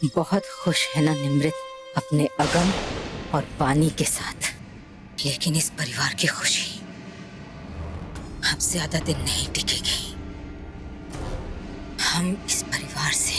बहुत खुश है ना निमृत अपने अगम और पानी के साथ, लेकिन इस परिवार की खुशी अब ज्यादा दिन नहीं टिकेगी। हम इस परिवार से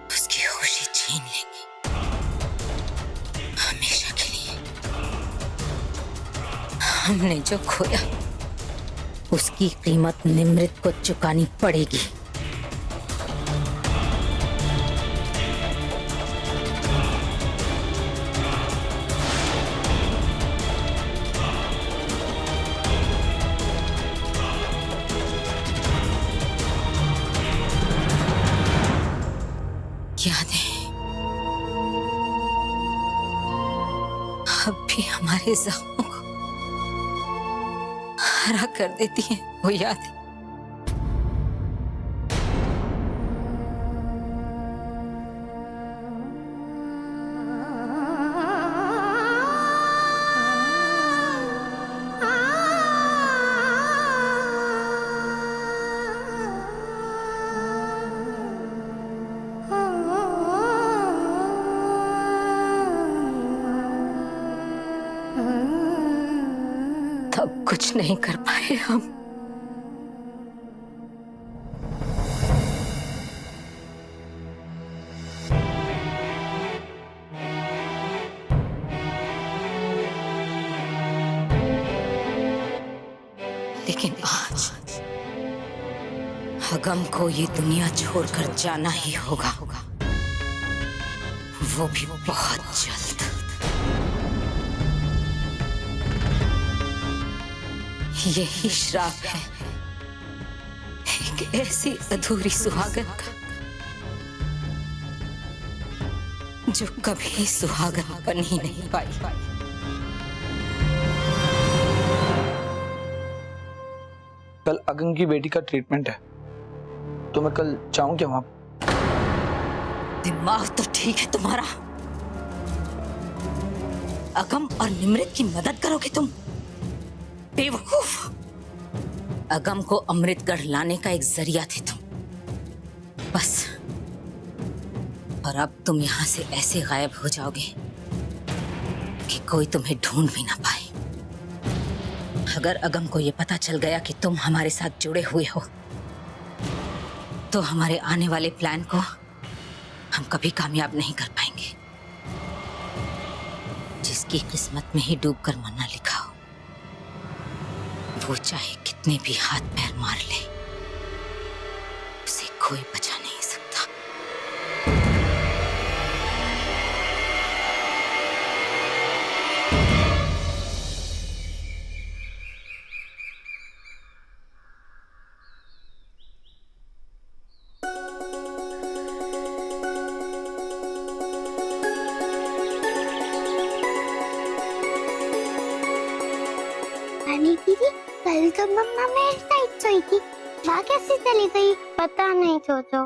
उसकी खुशी छीन लेंगे हमेशा के लिए। हमने जो खोया उसकी कीमत निमृत को चुकानी पड़ेगी। यादें अब भी हमारे जख्मों को हरा कर देती हैं वो यादें। तब कुछ नहीं कर पाए हम। लेकिन आज अगम को ये दुनिया छोड़कर जाना ही होगा, वो भी बहुत जल्द। यही श्राप है एक ऐसी अधूरी सुहागन का जो कभी सुहागन बन ही नहीं पाई। कल अगम की बेटी का ट्रीटमेंट है, तो मैं कल जाऊं क्या वहां? दिमाग तो ठीक है तुम्हारा। अगम और निमृत की मदद करोगे तुम? बेवकूफ। अगम को अमृतगढ़ लाने का एक जरिया थे तुम, बस। और अब तुम यहां से ऐसे गायब हो जाओगे कि कोई तुम्हें ढूंढ भी ना पाए। अगर अगम को यह पता चल गया कि तुम हमारे साथ जुड़े हुए हो, तो हमारे आने वाले प्लान को हम कभी कामयाब नहीं कर पाएंगे। जिसकी किस्मत में ही डूबकर मरना लिखा हो, वो चाहे कितने भी हाथ पैर मार ले, उसे कोई बचा नहीं सकता। दीदी, कल तो मम्मा मेरे साइड सोई थी, वहाँ कैसे चली गई पता नहीं। सोचो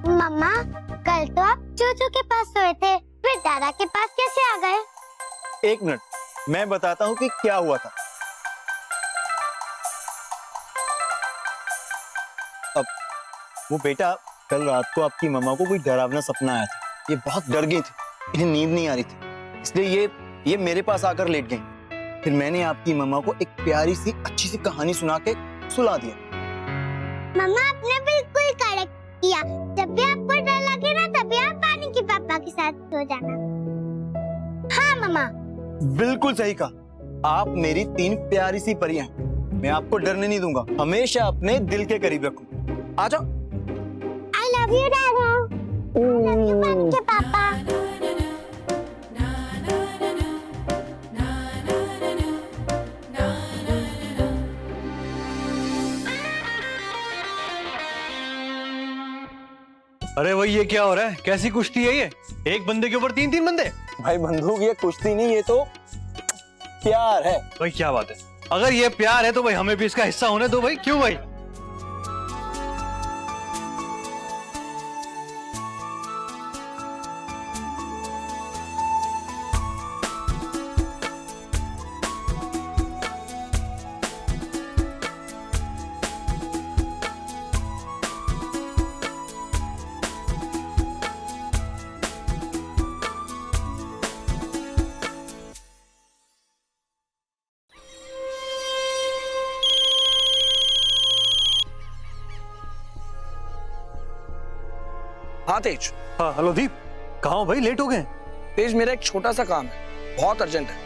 मम्मा, कल तो आप चोचो के पास सोए थे, फिर दादा के पास कैसे आ गए? एक मिनट, मैं बताता हूँ कि क्या हुआ था। अब वो बेटा, कल रात को आपकी मम्मा को कोई डरावना सपना आया था। ये बहुत डर गई थी, इन्हें नींद नहीं आ रही थी, इसलिए ये मेरे पास आकर लेट गई। फिर मैंने आपकी मम्मा को एक प्यारी सी अच्छी सी कहानी सुना के सुला दिया। मम्मा, आपने बिल्कुल करेक्ट किया। जब भी आपको डर लगे ना, तभी आप पानी के पापा के साथ सो जाना। हाँ मम्मा, बिल्कुल सही कहा। आप मेरी 3 प्यारी सी परियां हैं। मैं आपको डरने नहीं दूंगा, हमेशा अपने दिल के करीब रखूंगा। आ जाओ। I love you दादा। I love you पानी के पापा। अरे भाई, ये क्या हो रहा है? कैसी कुश्ती है ये? एक बंदे के ऊपर 3-3 बंदे? भाई बंदूक, ये कुश्ती नहीं, ये तो प्यार है। भाई क्या बात है? अगर ये प्यार है तो भाई हमें भी इसका हिस्सा होने दो भाई। क्यों भाई? हाँ तेज। हाँ हेलो दीप, कहाँ हो भाई, लेट हो गए? तेज मेरा एक छोटा सा काम है, बहुत अर्जेंट है,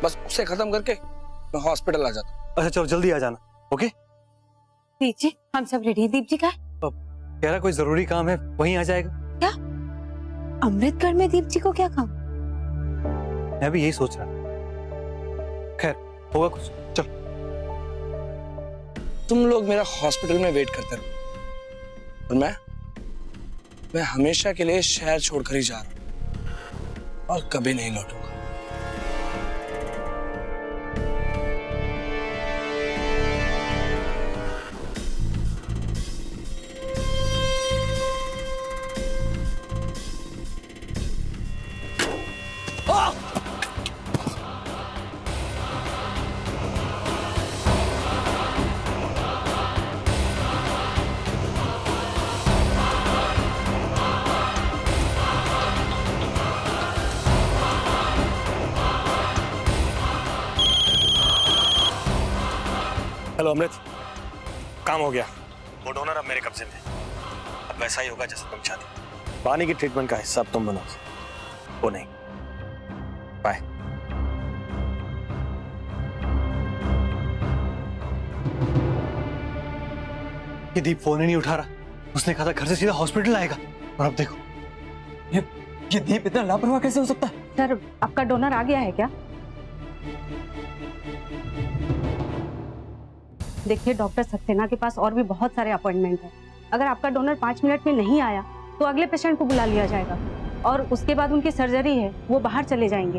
बस उसे खत्म करके मैं हॉस्पिटल आ जाता हूँ। अच्छा चलो जल्दी आ जाना, ओके? दीप जी हम सब रेडी हैं। दीप जी का कह रहा कोई जरूरी काम है, वहीं आ जाएगा। क्या? अमृतगढ़ में दीप जी को क्या काम? मैं भी यही सोच रहा था। खैर होगा कुछ, चल। तुम लोग मेरा हॉस्पिटल में वेट करते रहो और मैं हमेशा के लिए शहर छोड़कर ही जा रहा हूँ और कभी नहीं लौटूंगा। हेलो अमृत, काम हो गया। वो डोनर अब मेरे कब्जे में। अब वैसा ही होगा जैसा तुम चाहती। पानी की ट्रीटमेंट का हिस्सा तुम बनोगे, वो नहीं। बाय। ये दीप फोन ही नहीं उठा रहा। उसने कहा था घर से सीधा हॉस्पिटल आएगा, और अब देखो। ये दीप इतना लापरवाह कैसे हो सकता है? सर आपका डोनर आ गया है क्या? देखिए डॉक्टर सक्सेना के पास और भी बहुत सारे अपॉइंटमेंट हैं। अगर आपका डोनर 5 मिनट में नहीं आया तो अगले पेशेंट को बुला लिया जाएगा, और उसके बाद उनकी सर्जरी है, वो बाहर चले जाएंगे।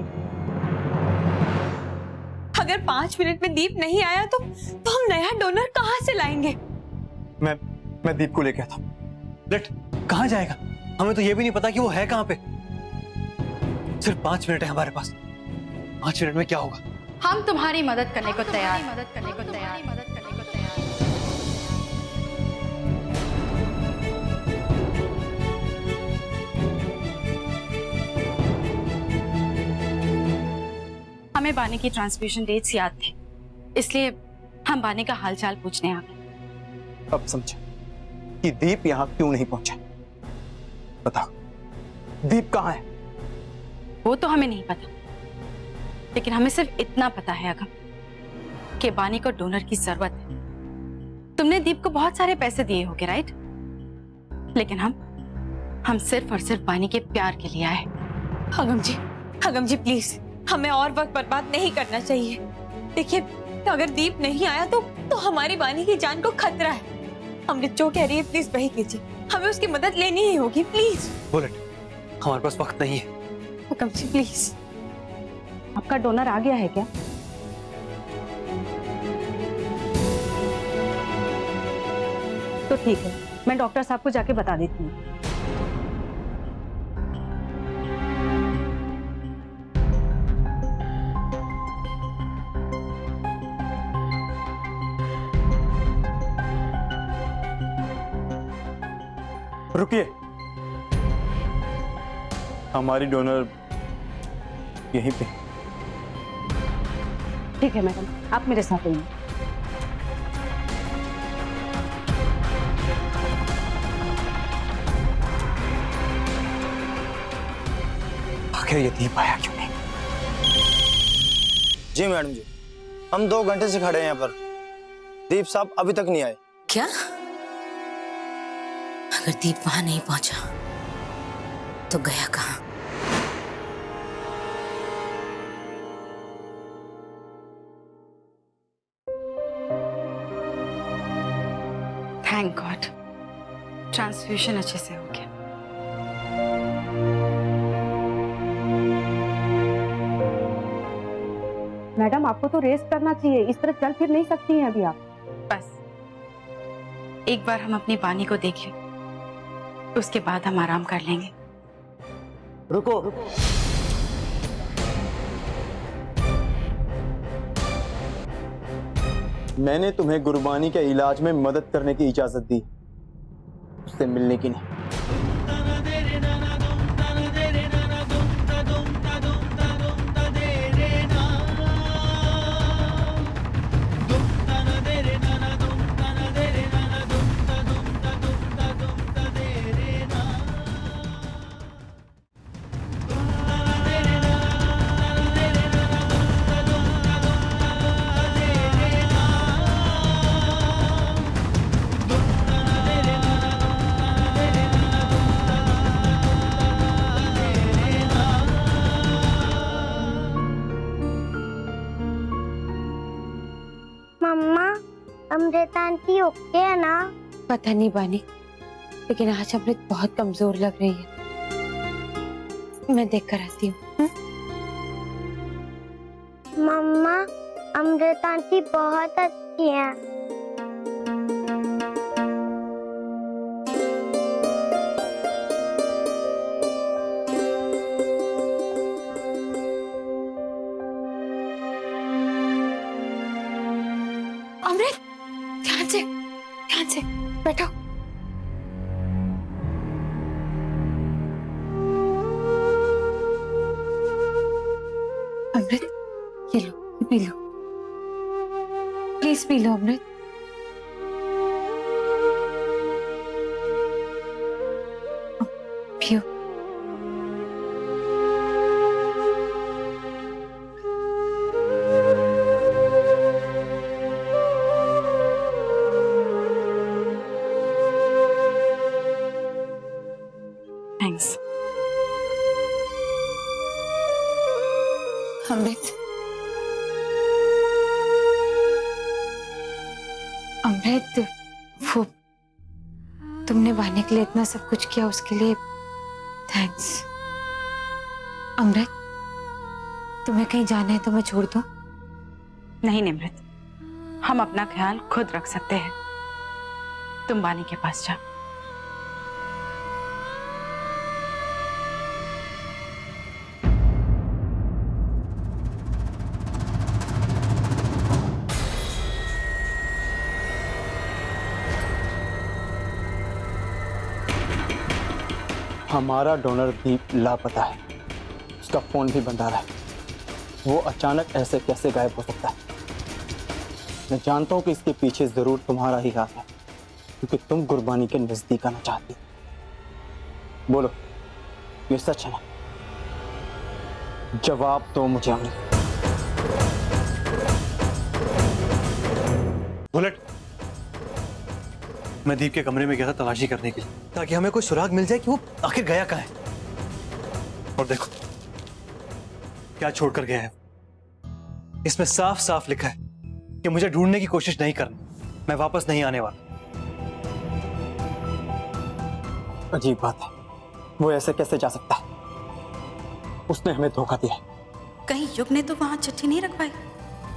अगर 5 मिनट में दीप नहीं आया तो हम नया डोनर कहाँ से लाएंगे? मैं दीप को लेके आता हूँ। लेट कहाँ जाएगा? हमें तो ये भी नहीं पता कि वो है कहाँ पे। सिर्फ 5 मिनट है हमारे पास। 5 मिनट में क्या होगा? हम तुम्हारी मदद करने को तैयार। हमें बानी की ट्रांसफ्यूजन डेट्स याद थे, इसलिए हम बानी का हालचाल पूछने आ गए। अब समझा कि दीप यहाँ क्यों नहीं पहुंचा। बताओ, दीप कहाँ है? वो तो हमें नहीं पता, लेकिन हमें सिर्फ इतना पता है अगम कि बानी को डोनर की जरूरत है। तुमने दीप को बहुत सारे पैसे दिए होंगे, राइट? लेकिन हम सिर्फ और सिर्फ बानी के प्यार के लिए आए। अगम जी प्लीज, हमें और वक्त बर्बाद नहीं करना चाहिए। देखिए अगर दीप नहीं आया तो हमारी बानी की जान को खतरा है। अमृत जो कह रही है प्लीज वही कीजिए, हमें उसकी मदद लेनी ही होगी प्लीज। बुलेट, हमारे पास वक्त नहीं है। अगम जी प्लीज। आपका डोनर आ गया है क्या? तो ठीक है, मैं डॉक्टर साहब को जाके बता देती हूँ। रुकिए, हमारी डोनर यहीं पे। ठीक है मैडम, आप मेरे साथ आइए। आखिर ये दीप आया क्यों नहीं? जी मैडम जी, हम 2 घंटे से खड़े हैं यहाँ पर। दीप साहब अभी तक नहीं आए। क्या? अगर दीप वहां नहीं पहुंचा तो गया कहां? थैंक गॉड, ट्रांसफ्यूजन अच्छे से हो गया। मैडम आपको तो रेस्ट करना चाहिए, इस तरह चल फिर नहीं सकती हैं अभी आप। बस एक बार हम अपनी बानी को देख लें, उसके बाद हम आराम कर लेंगे। रुको, मैंने तुम्हें गुरबानी के इलाज में मदद करने की इजाजत दी, उससे मिलने की नहीं। अमृत आंटी ओके है ना? पता नहीं बानी, लेकिन आज अमृत बहुत कमजोर लग रही है। मैं देख कर आती हूँ। मम्मा, अमृत आंटी बहुत अच्छी है। अमृत, ध्यान से बैठो। अमृत, ये लो, ये P low, please P low अमृत। पियो। थैंक्स। अमृत, अमृत, वो तुमने बानी के लिए इतना सब कुछ किया, उसके लिए थैंक्स। अमृत, तुम्हें कहीं जाना है तो मैं छोड़ दूं? नहीं निमृत, हम अपना ख्याल खुद रख सकते हैं। तुम बानी के पास जाओ। हमारा डोनर दीप लापता है, उसका फोन भी बंद आ रहा है। वो अचानक ऐसे कैसे गायब हो सकता है? मैं जानता हूं कि इसके पीछे जरूर तुम्हारा ही हाथ है, क्योंकि तुम गुरबानी के नजदीक आना चाहती हो। बोलो, ये सच है ना? जवाब दो मुझे अमृत। बुलेट, मैं दीप के कमरे में गया था तलाशी करने के लिए, ताकि हमें कोई सुराग मिल जाए कि वो आखिर गया कहाँ है। और देखो क्या छोड़कर गया है। इसमें साफ साफ लिखा है कि मुझे ढूंढने की कोशिश नहीं करनी, मैं वापस नहीं आने वाला। अजीब बात है, वो ऐसे कैसे जा सकता है? उसने हमें धोखा दिया है। कहीं युग ने तो वहां चिट्ठी नहीं रखवाई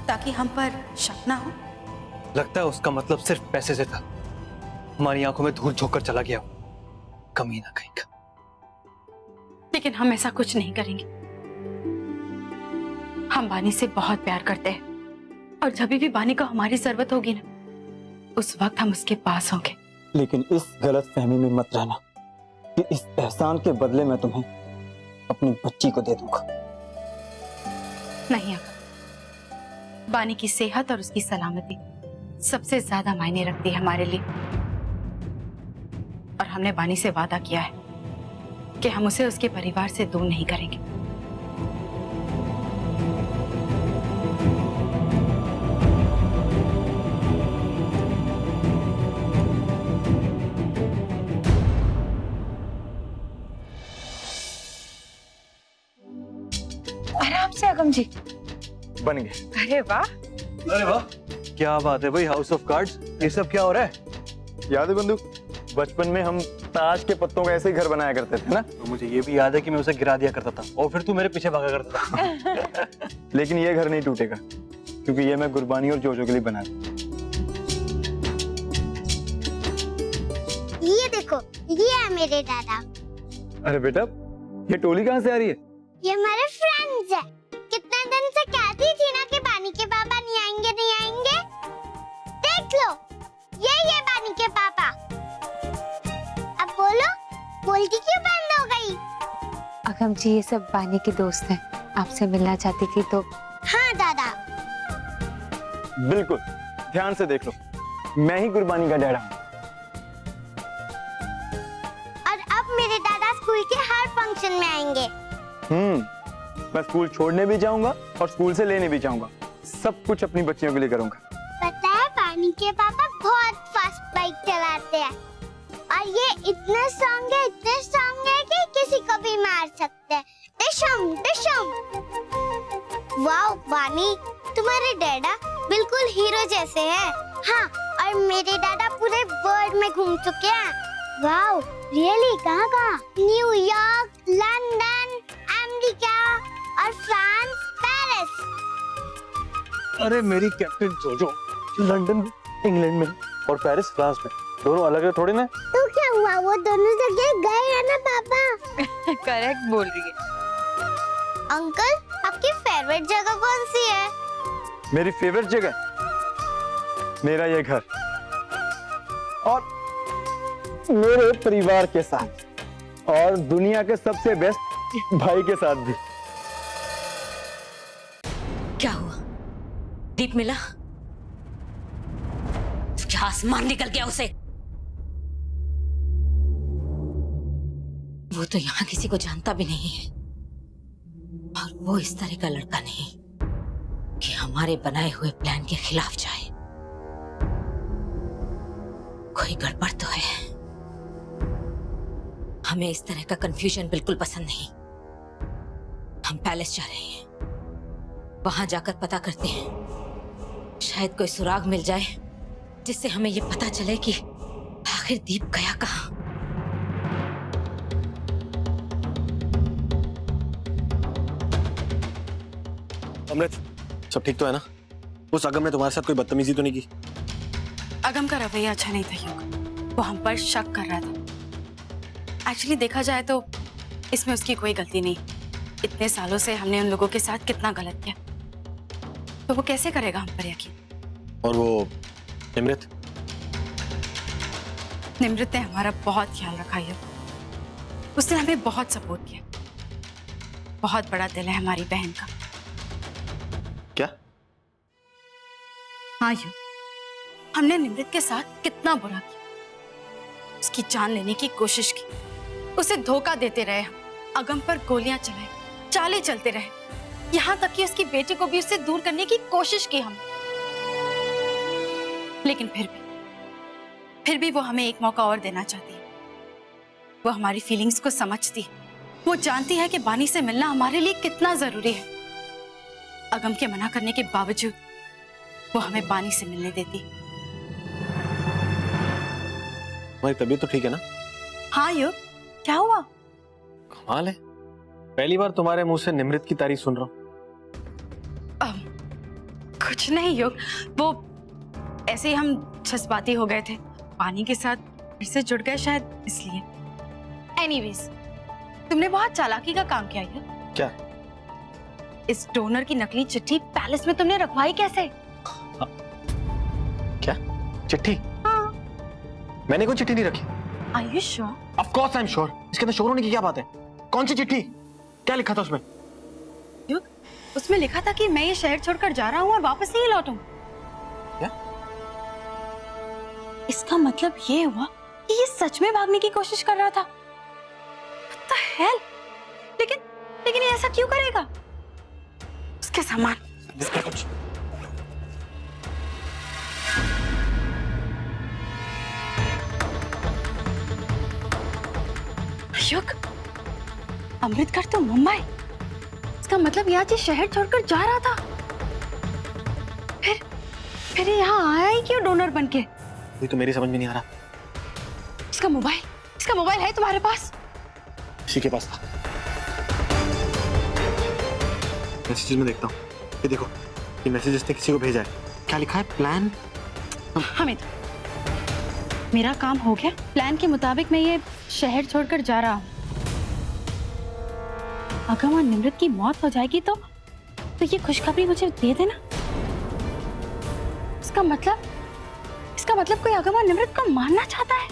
ताकि हम पर शक ना हो? लगता है उसका मतलब सिर्फ पैसे से था। हमारी आंखों में धूल झोंक कर चला गया, कमीना कहीं का। लेकिन हम ऐसा कुछ नहीं करेंगे। हम बानी से बहुत प्यार करते हैं, और जब भी बानी को हमारी जरूरत होगी ना, उस वक्त हम उसके पास होंगे। लेकिन इस गलत फहमी में मत रहना कि इस एहसान के बदले मैं तुम्हें अपनी बच्ची को दे दूंगा। नहीं आका, बानी की सेहत और उसकी सलामती सबसे ज्यादा मायने रखती है हमारे लिए। और हमने बानी से वादा किया है कि हम उसे उसके परिवार से दूर नहीं करेंगे। आराम से अगम जी। बन गए। अरे वाह, अरे वाह, क्या बात है भाई। हाउस ऑफ कार्ड्स, ये सब क्या हो रहा है? याद है बंधु, बचपन में हम ताश के पत्तों का ऐसे ही घर बनाया करते थे ना? तो मुझे ये भी याद है कि मैं उसे गिरा दिया करता था और फिर तू मेरे पीछे भागा करता था। लेकिन ये घर नहीं टूटेगा, क्योंकि ये मैं गुरबानी और जोजो के लिए बनाया। ये देखो, ये है मेरे दादा। अरे बेटा, ये टोली कहाँ से आ रही है? ये हमारे फ्रेंड्स है। कितने दिन से कहती थी ना कि बानी के पापा नहीं आएंगे, नहीं आएंगे। देख लो, ये बानी के पापा। अब बोलो, बोलती क्यों बंद हो गई? अगम जी, ये सब बानी के दोस्त हैं, आपसे मिलना चाहती थी तो। हाँ दादा। बिल्कुल, ध्यान से देख लो, मैं ही गुरबानी का डैडा हूँ। और अब मेरे दादा स्कूल के हर फंक्शन में आएंगे। मैं स्कूल छोड़ने भी जाऊंगा और स्कूल से लेने भी जाऊंगा। सब कुछ अपनी बच्चियों के लिए करूंगा। पता है, बानी के पापा बहुत फास्ट बाइक चलाते हैं, और ये इतने स्ट्रॉन्ग है कि किसी को भी मार सकते हैं। डिशम डिशम। वाओ बानी, तुम्हारे डैडा बिल्कुल हीरो जैसे हैं। हाँ, और मेरे दादा पूरे वर्ल्ड में घूम चुके हैं। Wow, really? कहाँ कहाँ? न्यूयॉर्क, लंदन, अमेरिका और फ्रांस, पेरिस। अरे मेरी कैप्टन जोजो, लंदन में, इंग्लैंड में और पेरिस फ्रांस में, दोनों अलग है थोड़ी ना। तो क्या हुआ, वो दोनों जगह गए हैं ना पापा? करेक्ट बोल रही है। अंकल, आपकी फेवरेट जगह कौन सी है? मेरी फेवरेट जगह मेरा ये घर और मेरे परिवार के साथ और दुनिया के सबसे बेस्ट भाई के साथ भी। क्या हुआ? दीप मिला? क्या आसमान निकल गया उसे? वो तो यहां किसी को जानता भी नहीं है और वो इस तरह का लड़का नहीं कि हमारे बनाए हुए प्लान के खिलाफ जाए। कोई गड़बड़ तो है। हमें इस तरह का कंफ्यूजन बिल्कुल पसंद नहीं। हम पैलेस जा रहे हैं, वहां जाकर पता करते हैं, शायद कोई सुराग मिल जाए जिससे हमें ये पता चले कि आखिर दीप गया कहां। अमृत, सब ठीक तो है ना? उस अगम ने तुम्हारे साथ कोई बदतमीजी तो नहीं की? अगम का रवैया अच्छा नहीं था युग, वो हम पर शक कर रहा था। एक्चुअली देखा जाए तो इसमें उसकी कोई गलती नहीं। इतने सालों से हमने उन लोगों के साथ कितना गलत किया, तो वो कैसे करेगा हम पर यकीन? और वो निमृत? निमृत ने हमारा बहुत ख्याल रखा युग, उसने हमें बहुत सपोर्ट किया। बहुत बड़ा दिल है हमारी बहन का। क्या? हाँ युग, हमने निमृत के साथ कितना बुरा किया, उसकी जान लेने की कोशिश की, उसे धोखा देते रहे हम, अगम पर गोलियां चलाए, चाले चलते रहे, यहां तक कि उसकी बेटी को भी उससे दूर करने की कोशिश की हम। लेकिन फिर भी वो हमें एक मौका और देना चाहती है। वो हमारी फीलिंग्स को समझती है, वो जानती है कि बानी से मिलना हमारे लिए कितना जरूरी है। अगम के मना करने के बावजूद वो हमें बानी से मिलने देती है। तुम्हारी तबीयत तो ठीक है ना? हाँ युग, क्या हुआ? कमाल है, पहली बार तुम्हारे मुंह से निमृत की तारीफ सुन रहा हूँ। कुछ नहीं युग, वो ऐसे ही हम जज्बाती हो गए थे, पानी के साथ फिर से जुड़ गए शायद, इसलिए। एनीवेज, तुमने बहुत चालाकी का काम किया युग। क्या? इस डोनर की नकली चिट्ठी पैलेस में तुमने रखवाई कैसे? क्या चिट्ठी? हाँ। मैंने कोई चिट्ठी नहीं रखी। Are you sure? Of course I'm sure। इसके अंदर श्योर होने की क्या बात है? कौन सी चिट्ठी? क्या लिखा था उसमें? युग, उसमें लिखा था कि मैं ये शहर छोड़कर जा रहा हूँ और वापस नहीं लौटूं। क्या? इसका मतलब ये हुआ कि ये सच में भागने की कोशिश कर रहा था। What the hell? लेकिन ये ऐसा क्यों करेगा? उसके सामान। कुछ युग, अमृतकर तो मुंबई, इसका मतलब ये आज ये शहर छोड़कर जा रहा था। फिर ये यहाँ आया ही क्यों डोनर बनके? ये तो मेरी समझ में नहीं आ रहा। इसका मोबाइल है तुम्हारे पास? इसी के पास था। मैसेजेस में देखता हूँ, ये देखो, ये मैसेज इसने किसी को भेजा है। क्या लिखा है? प्लान। हमें तो मेरा काम हो गया। प्लान के मुताबिक मैं ये शहर छोड़कर जा रहा हूँ। अगर वहां निमृत की मौत हो जाएगी तो ये खुशखबरी मुझे दे देना। इसका मतलब कोई अगम और निमृत को मारना चाहता है।